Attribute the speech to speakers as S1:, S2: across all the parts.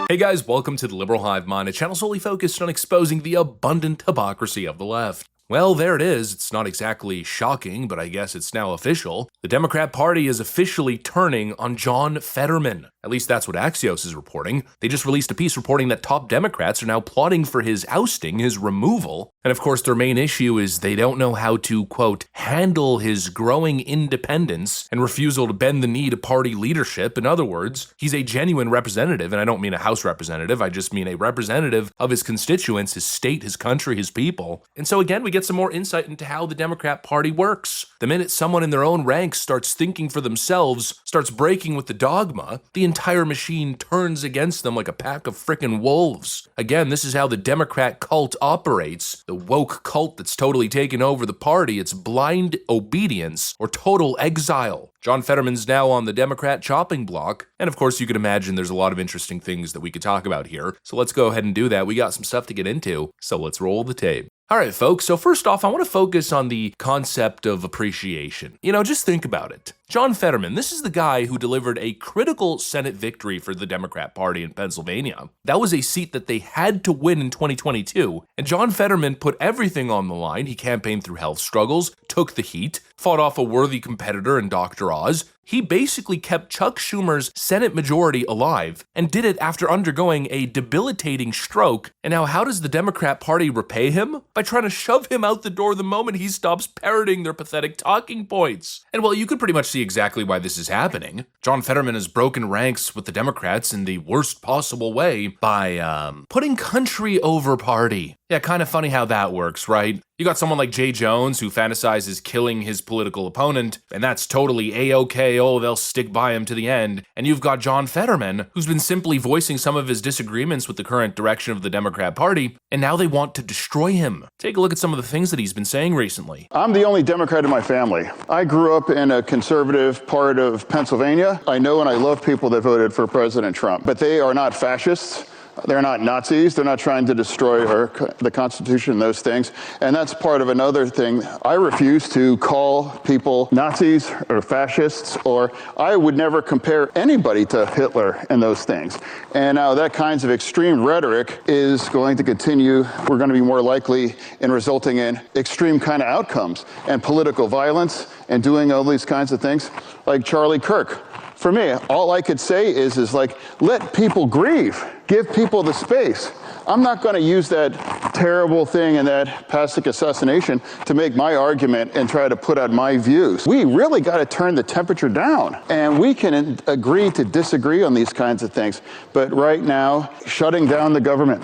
S1: Hey guys, welcome to the Liberal Hive Mind, a channel solely focused on exposing the abundant hypocrisy of the left. Well, there it is. It's not exactly shocking, but I guess it's now official. The Democrat Party is officially turning on John Fetterman. At least that's what Axios is reporting. They just released a piece reporting that top Democrats are now plotting for his ousting, his removal. And of course, their main issue is they don't know how to, quote, handle his growing independence and refusal to bend the knee to party leadership. In other words, he's a genuine representative, and I don't mean a House representative, I just mean a representative of his constituents, his state, his country, his people. And so again, we get some more insight into how the Democrat Party works. The minute someone in their own ranks starts thinking for themselves, starts breaking with the dogma, the entire machine turns against them like a pack of frickin' wolves. Again, this is how the Democrat cult operates. The woke cult that's totally taken over the party. It's blind obedience or total exile. John Fetterman's now on the Democrat chopping block, and of course you can imagine there's a lot of interesting things that we could talk about here, so let's go ahead and do that. We got some stuff to get into, so let's roll the tape. Alright folks, so first off, I want to focus on the concept of appreciation. You know, just think about it. John Fetterman, this is the guy who delivered a critical Senate victory for the Democrat Party in Pennsylvania. That was a seat that they had to win in 2022, and John Fetterman put everything on the line. He campaigned through health struggles, took the heat, fought off a worthy competitor in Dr. Oz. He basically kept Chuck Schumer's Senate majority alive and did it after undergoing a debilitating stroke. And now how does the Democrat Party repay him? By trying to shove him out the door the moment he stops parroting their pathetic talking points. And well, you could pretty much see exactly why this is happening. John Fetterman has broken ranks with the Democrats in the worst possible way by putting country over party. Yeah, kind of funny how that works, right? You got someone like Jay Jones who fantasizes killing his political opponent, and that's totally A-OK, oh, they'll stick by him to the end. And you've got John Fetterman, who's been simply voicing some of his disagreements with the current direction of the Democrat Party, and now they want to destroy him. Take a look at some of the things that he's been saying recently.
S2: I'm the only Democrat in my family. I grew up in a conservative part of Pennsylvania. I know and I love people that voted for President Trump, but they are not fascists. They're not Nazis. They're not trying to destroy the Constitution and those things. And that's part of another thing. I refuse to call people Nazis or fascists, or I would never compare anybody to Hitler and those things. And now that kinds of extreme rhetoric is going to continue. We're going to be more likely in resulting in extreme kind of outcomes and political violence and doing all these kinds of things like Charlie Kirk. For me, all I could say is like, let people grieve. Give people the space. I'm not going to use that terrible thing and that Pasek assassination to make my argument and try to put out my views. We really got to turn the temperature down. And we can agree to disagree on these kinds of things. But right now, shutting down the government,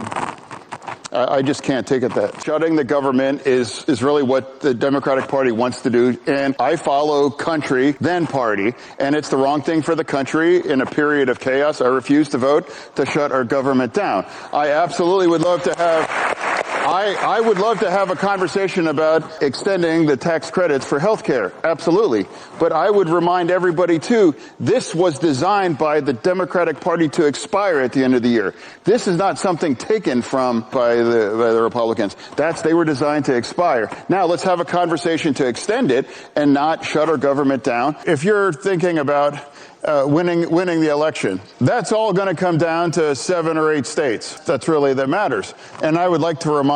S2: I just can't take it that. Shutting the government is really what the Democratic Party wants to do. And I follow country, then party. And it's the wrong thing for the country in a period of chaos. I refuse to vote to shut our government down. I absolutely would love to have... I would love to have a conversation about extending the tax credits for healthcare. Absolutely. But I would remind everybody, too, this was designed by the Democratic Party to expire at the end of the year. This is not something taken from by the Republicans. They were designed to expire. Now, let's have a conversation to extend it and not shut our government down. If you're thinking about winning the election, that's all going to come down to 7 or 8 states. That's really that matters. And I would like to remind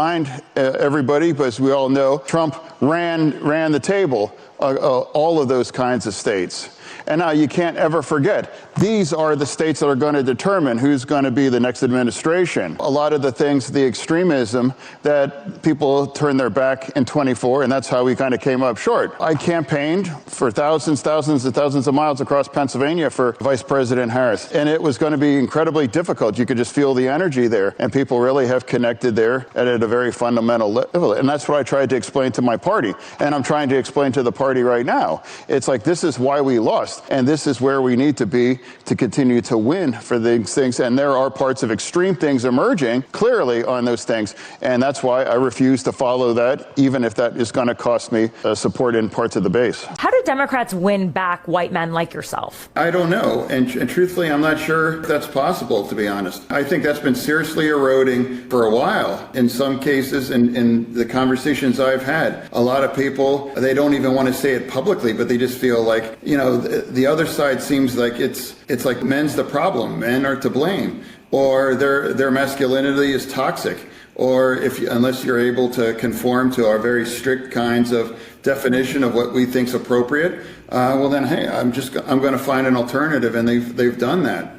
S2: everybody, because we all know Trump ran the table, all of those kinds of states. And now you can't ever forget, these are the states that are going to determine who's going to be the next administration. A lot of the things, the extremism that people turned their back in 24, and that's how we kind of came up short. I campaigned for thousands and thousands of miles across Pennsylvania for Vice President Harris, and it was going to be incredibly difficult. You could just feel the energy there, and people really have connected there at a very fundamental level. And that's what I tried to explain to my party, and I'm trying to explain to the party right now. It's like, this is why we lost. And this is where we need to be to continue to win for these things. And there are parts of extreme things emerging clearly on those things. And that's why I refuse to follow that, even if that is going to cost me support in parts of the base.
S3: How do Democrats win back white men like yourself?
S2: I don't know. And truthfully, I'm not sure that's possible, to be honest. I think that's been seriously eroding for a while. In some cases, in the conversations I've had, a lot of people, they don't even want to say it publicly, but they just feel like, you know, the other side seems like it's like men's the problem, men are to blame, or their masculinity is toxic, or unless you're able to conform to our very strict kinds of definition of what we think's appropriate, well then, hey, I'm going to find an alternative, and they've done that.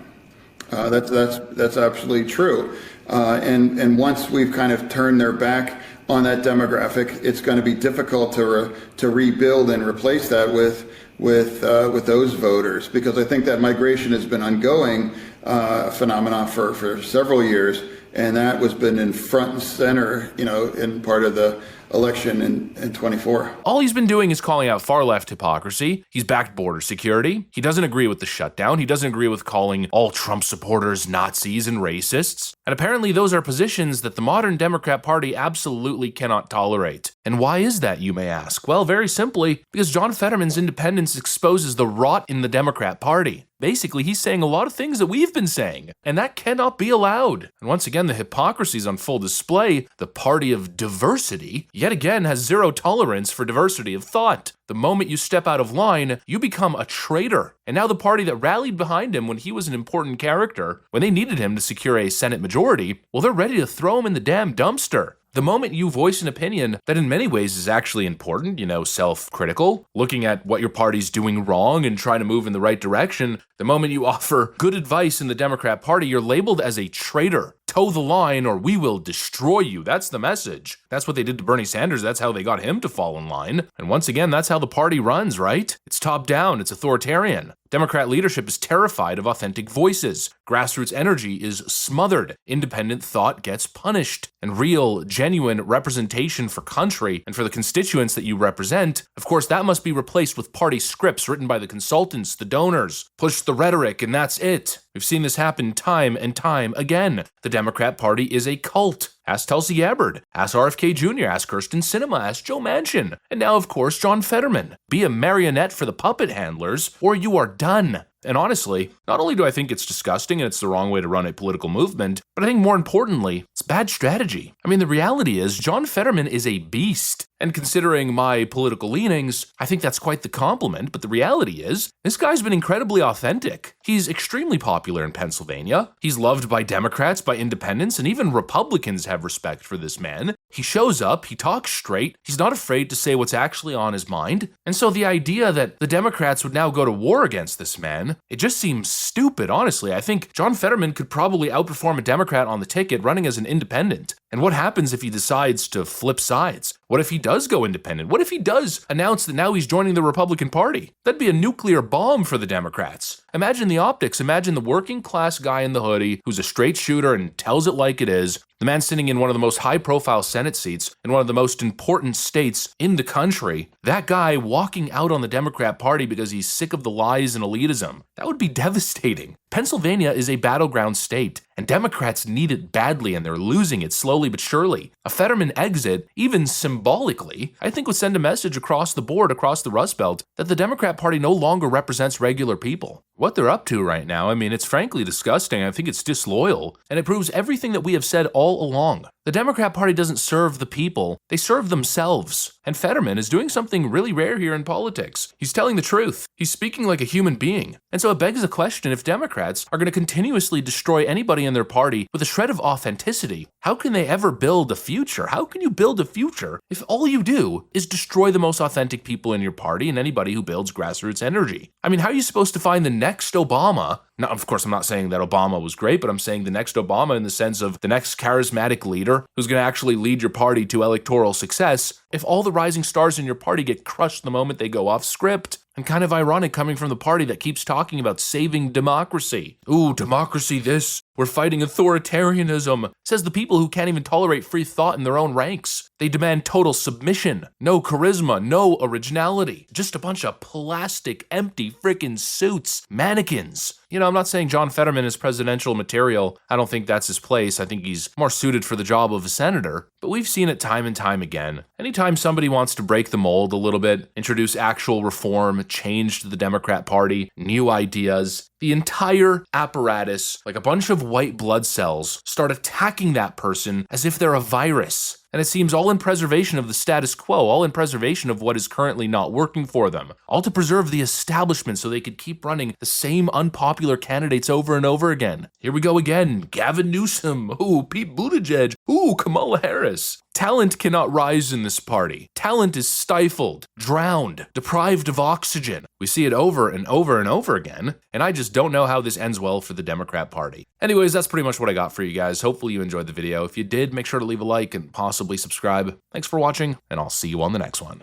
S2: That's absolutely true. And once we've kind of turned their back on that demographic, it's going to be difficult to rebuild and replace that with those voters, because I think that migration has been ongoing phenomenon for several years, and that was been in front and center, in part of the election in 24.
S1: All he's been doing is calling out far-left hypocrisy. He's backed border security. He doesn't agree with the shutdown. He doesn't agree with calling all Trump supporters Nazis and racists. And apparently those are positions that the modern Democrat Party absolutely cannot tolerate. And why is that, you may ask? Well, very simply, because John Fetterman's independence exposes the rot in the Democrat Party. Basically, he's saying a lot of things that we've been saying, and that cannot be allowed. And once again, the hypocrisy is on full display. The party of diversity, yet again, has zero tolerance for diversity of thought. The moment you step out of line, you become a traitor. And now the party that rallied behind him when he was an important character, when they needed him to secure a Senate majority, well, they're ready to throw him in the damn dumpster. The moment you voice an opinion that in many ways is actually important, self-critical, looking at what your party's doing wrong and trying to move in the right direction, the moment you offer good advice in the Democrat Party, you're labeled as a traitor. Toe the line or we will destroy you. That's the message. That's what they did to Bernie Sanders. That's how they got him to fall in line. And once again, that's how the party runs, right? It's top down. It's authoritarian. Democrat leadership is terrified of authentic voices. Grassroots energy is smothered. Independent thought gets punished. And real, genuine representation for country and for the constituents that you represent, of course, that must be replaced with party scripts written by the consultants, the donors. Push the rhetoric, and that's it. We've seen this happen time and time again. The Democrat Party is a cult. Ask Tulsi Gabbard, ask RFK Jr., ask Kirsten Sinema, ask Joe Manchin, and now, of course, John Fetterman. Be a marionette for the puppet handlers, or you are done. And honestly, not only do I think it's disgusting and it's the wrong way to run a political movement, but I think more importantly, it's bad strategy. I mean, the reality is John Fetterman is a beast. And considering my political leanings, I think that's quite the compliment, but the reality is, this guy's been incredibly authentic. He's extremely popular in Pennsylvania. He's loved by Democrats, by independents, and even Republicans have respect for this man. He shows up, he talks straight, he's not afraid to say what's actually on his mind. And so the idea that the Democrats would now go to war against this man, it just seems stupid, honestly. I think John Fetterman could probably outperform a Democrat on the ticket running as an independent. And what happens if he decides to flip sides? What if he does go independent? What if he does announce that now he's joining the Republican Party? That'd be a nuclear bomb for the Democrats. Imagine the optics. Imagine the working class guy in the hoodie who's a straight shooter and tells it like it is. The man sitting in one of the most high-profile Senate seats in one of the most important states in the country. That guy walking out on the Democrat Party because he's sick of the lies and elitism. That would be devastating. Pennsylvania is a battleground state, and Democrats need it badly, and they're losing it slowly but surely. A Fetterman exit, even symbolically, I think would send a message across the board, across the Rust Belt, that the Democrat Party no longer represents regular people. What they're up to right now, I mean, it's frankly disgusting. I think it's disloyal, and it proves everything that we have said all along. The Democrat Party doesn't serve the people, they serve themselves. And Fetterman is doing something really rare here in politics. He's telling the truth. He's speaking like a human being. And so it begs the question, if Democrats are going to continuously destroy anybody in their party with a shred of authenticity, how can they ever build a future? How can you build a future if all you do is destroy the most authentic people in your party and anybody who builds grassroots energy? I mean, how are you supposed to find the next Obama? Now, of course, I'm not saying that Obama was great, but I'm saying the next Obama in the sense of the next charismatic leader who's going to actually lead your party to electoral success if all the rising stars in your party get crushed the moment they go off script. And kind of ironic coming from the party that keeps talking about saving democracy. Ooh, democracy this. We're fighting authoritarianism, says the people who can't even tolerate free thought in their own ranks. They demand total submission, no charisma, no originality, just a bunch of plastic, empty frickin' suits, mannequins. You know, I'm not saying John Fetterman is presidential material. I don't think that's his place. I think he's more suited for the job of a senator. But we've seen it time and time again. Anytime somebody wants to break the mold a little bit, introduce actual reform, change to the Democrat Party, new ideas, the entire apparatus, like a bunch of white blood cells, start attacking that person as if they're a virus. And it seems all in preservation of the status quo, all in preservation of what is currently not working for them, all to preserve the establishment so they could keep running the same unpopular candidates over and over again. Here we go again. Gavin Newsom. Ooh, Pete Buttigieg. Ooh, Kamala Harris. Talent cannot rise in this party. Talent is stifled, drowned, deprived of oxygen. We see it over and over and over again, and I just don't know how this ends well for the Democrat Party. Anyways, that's pretty much what I got for you guys. Hopefully you enjoyed the video. If you did, make sure to leave a like and possibly subscribe. Thanks for watching, and I'll see you on the next one.